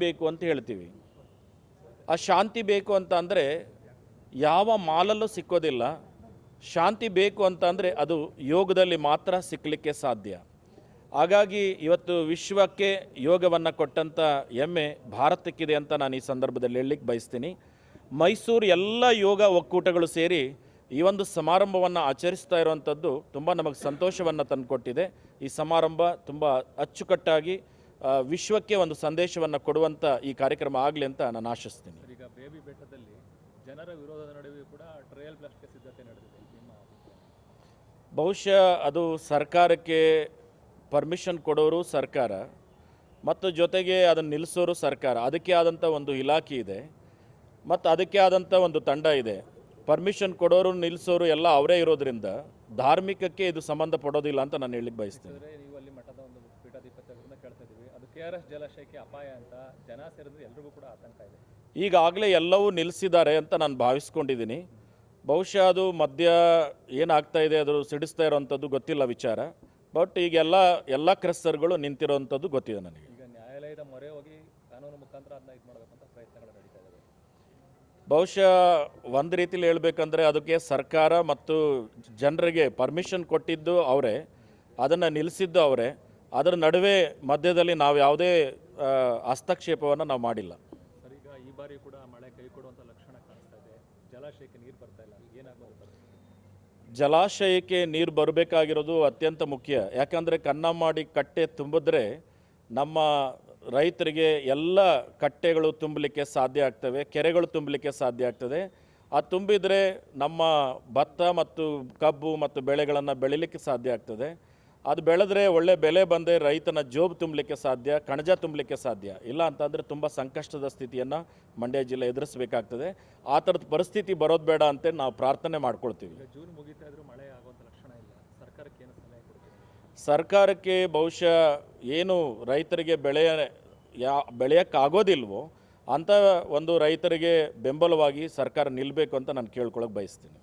ಬೇಕು ಅಂತ ಹೇಳ್ತೀವಿ. ಆ ಶಾಂತಿ ಬೇಕು ಅಂತ ಅಂದರೆ ಯಾವ ಮಾಲಲ್ಲೂ ಸಿಕ್ಕೋದಿಲ್ಲ. ಶಾಂತಿ ಬೇಕು ಅಂತ ಅಂದರೆ ಅದು ಯೋಗದಲ್ಲಿ ಮಾತ್ರ ಸಿಕ್ಕಲಿಕ್ಕೆ ಸಾಧ್ಯ. ಹಾಗಾಗಿ ಇವತ್ತು ವಿಶ್ವಕ್ಕೆ ಯೋಗವನ್ನು ಕೊಟ್ಟಂಥ ಹೆಮ್ಮೆ ಭಾರತಕ್ಕಿದೆ ಅಂತ ನಾನು ಈ ಸಂದರ್ಭದಲ್ಲಿ ಹೇಳಲಿಕ್ಕೆ ಬಯಸ್ತೀನಿ. ಮೈಸೂರು ಎಲ್ಲ ಯೋಗ ಒಕ್ಕೂಟಗಳು ಸೇರಿ ಈ ಒಂದು ಸಮಾರಂಭವನ್ನು ಆಚರಿಸ್ತಾ ಇರುವಂಥದ್ದು ತುಂಬ ನಮಗೆ ಸಂತೋಷವನ್ನು ತಂದುಕೊಟ್ಟಿದೆ. ಈ ಸಮಾರಂಭ ತುಂಬ ಅಚ್ಚುಕಟ್ಟಾಗಿ ವಿಶ್ವಕ್ಕೆ ಒಂದು ಸಂದೇಶವನ್ನು ಕೊಡುವಂಥ ಈ ಕಾರ್ಯಕ್ರಮ ಆಗಲಿ ಅಂತ ನಾನು ಆಶಿಸ್ತೀನಿ. ಈಗ ಬೇಬಿ ಬೆಟ್ಟದಲ್ಲಿ ಜನರ ವಿರೋಧದ ನಡುವೆ ಕೂಡ ಟ್ರಯಲ್ ಬ್ಲಾಸ್ಟ್ಗೆ ಸಿದ್ಧತೆ ನಡೆದಿದೆ. ಬಹುಶಃ ಅದು ಸರ್ಕಾರಕ್ಕೆ ಪರ್ಮಿಷನ್ ಕೊಡೋರು ಸರ್ಕಾರ ಮತ್ತು ಜೊತೆಗೆ ಅದನ್ನು ನಿಲ್ಲಿಸೋರು ಸರ್ಕಾರ. ಅದಕ್ಕೆ ಆದಂಥ ಒಂದು ಇಲಾಖೆ ಇದೆ ಮತ್ತು ಅದಕ್ಕೆ ಆದಂಥ ಒಂದು ತಂಡ ಇದೆ. ಪರ್ಮಿಷನ್ ಕೊಡೋರು ನಿಲ್ಲಿಸೋರು ಎಲ್ಲ ಅವರೇ ಇರೋದ್ರಿಂದ ಧಾರ್ಮಿಕಕ್ಕೆ ಇದು ಸಂಬಂಧ ಪಡೋದಿಲ್ಲ ಅಂತ ನಾನು ಹೇಳಲಿಕ್ಕೆ ಬಯಸ್ತೀನಿ. ನೀವು ಅಲ್ಲಿ ಮಠದ ಒಂದು ಪೀಠಾಧಿಪತ್ಯವನ್ನು ಕೇಳ್ತಾ ಇದ್ದೀವಿ, ಅದು KRS ಜಲಾಶಯಕ್ಕೆ ಅಪಾಯ ಅಂತ ಜನ ಸೇರಿದ್ರೆ ಎಲ್ರಿಗೂ ಕೂಡ ಆತಂಕ ಇದೆ. ಈಗಾಗಲೇ ಎಲ್ಲವೂ ನಿಲ್ಲಿಸಿದ್ದಾರೆ ಅಂತ ನಾನು ಭಾವಿಸ್ಕೊಂಡಿದ್ದೀನಿ. ಬಹುಶಃ ಅದು ಮಧ್ಯ ಏನಾಗ್ತಾ ಇದೆ ಅದು ಸಿಡಿಸ್ತಾ ಇರೋವಂಥದ್ದು ಗೊತ್ತಿಲ್ಲ ವಿಚಾರ. ಬಟ್ ಈಗ ಎಲ್ಲ ಕ್ರಸ್ತರುಗಳು ನಿಂತಿರೋವಂಥದ್ದು ಗೊತ್ತಿದೆ ನನಗೆ. ಈಗ ನ್ಯಾಯಾಲಯದ ಮೊರೆ ಹೋಗಿ ಕಾನೂನು ಮುಖಾಂತರ ಅದನ್ನ ಇದು ಮಾಡಬೇಕಂತ ಪ್ರಯತ್ನಗಳು ನಡೀತಾ ಇದ್ದಾವೆ. ಬಹುಶಃ ಒಂದು ರೀತಿಲಿ ಹೇಳಬೇಕಂದ್ರೆ ಅದಕ್ಕೆ ಸರ್ಕಾರ ಮತ್ತು ಜನರಿಗೆ ಪರ್ಮಿಷನ್ ಕೊಟ್ಟಿದ್ದು ಅವರೇ, ಅದನ್ನು ನಿಲ್ಲಿಸಿದ್ದು ಅವರೇ. ಅದರ ನಡುವೆ ಮಧ್ಯದಲ್ಲಿ ನಾವು ಯಾವುದೇ ಹಸ್ತಕ್ಷೇಪವನ್ನು ನಾವು ಮಾಡಿಲ್ಲ. ಸರ್, ಈಗ ಈ ಬಾರಿ ಕೂಡ ಮಳೆ ಕೈ ಕೊಡುವಂಥ ಲಕ್ಷಣ ಕಾಣಿಸ್ತಾ ಇದೆ. ಜಲಾಶಯಕ್ಕೆ ನೀರು ಬರ್ತಾ ಇಲ್ಲ, ಏನಾಗ್ಬೋದು? ಜಲಾಶಯಕ್ಕೆ ನೀರು ಬರಬೇಕಾಗಿರೋದು ಅತ್ಯಂತ ಮುಖ್ಯ. ಯಾಕಂದರೆ ಕನ್ನಂಬಾಡಿ ಕಟ್ಟೆ ತುಂಬಿದ್ರೆ ನಮ್ಮ ರೈತರಿಗೆ ಎಲ್ಲ ಕಟ್ಟೆಗಳು ತುಂಬಲಿಕ್ಕೆ ಸಾಧ್ಯ ಆಗ್ತವೆ, ಕೆರೆಗಳು ತುಂಬಲಿಕ್ಕೆ ಸಾಧ್ಯ ಆಗ್ತದೆ. ಅದು ತುಂಬಿದರೆ ನಮ್ಮ ಭತ್ತ ಮತ್ತು ಕಬ್ಬು ಮತ್ತು ಬೆಳೆಗಳನ್ನು ಬೆಳಿಲಿಕ್ಕೆ ಸಾಧ್ಯ ಆಗ್ತದೆ. ಅದು ಬೆಳೆದ್ರೆ ಒಳ್ಳೆ ಬೆಲೆ ಬಂದರೆ ರೈತನ ಜೋಬು ತುಂಬಲಿಕ್ಕೆ ಸಾಧ್ಯ, ಕಣಜ ತುಂಬಲಿಕ್ಕೆ ಸಾಧ್ಯ. ಇಲ್ಲ ಅಂತಂದರೆ ತುಂಬ ಸಂಕಷ್ಟದ ಸ್ಥಿತಿಯನ್ನು ಮಂಡ್ಯ ಜಿಲ್ಲೆ ಎದುರಿಸಬೇಕಾಗ್ತದೆ. ಆ ಥರದ ಪರಿಸ್ಥಿತಿ ಬರೋದು ಬೇಡ ಅಂತ ನಾವು ಪ್ರಾರ್ಥನೆ ಮಾಡ್ಕೊಳ್ತೀವಿ. ಜೂನ್ ಮುಗಿತಾ ಇದ್ರೂ ಮಳೆ ಆಗುವಂಥ ಲಕ್ಷಣ ಇಲ್ಲ. ಸರ್ಕಾರಕ್ಕೆ ಏನು ಸಲಹೆ ಕೊಡ್ತೀವಿ? ಸರ್ಕಾರಕ್ಕೆ ಬಹುಶಃ ಏನು ರೈತರಿಗೆ ಬೆಳೆಯೋಕ್ಕಾಗೋದಿಲ್ವೋ ಅಂಥ ಒಂದು ರೈತರಿಗೆ ಬೆಂಬಲವಾಗಿ ಸರ್ಕಾರ ನಿಲ್ಲಬೇಕು ಅಂತ ನಾನು ಕೇಳ್ಕೊಳ್ಳೋಕೆ ಬಯಸ್ತೀನಿ.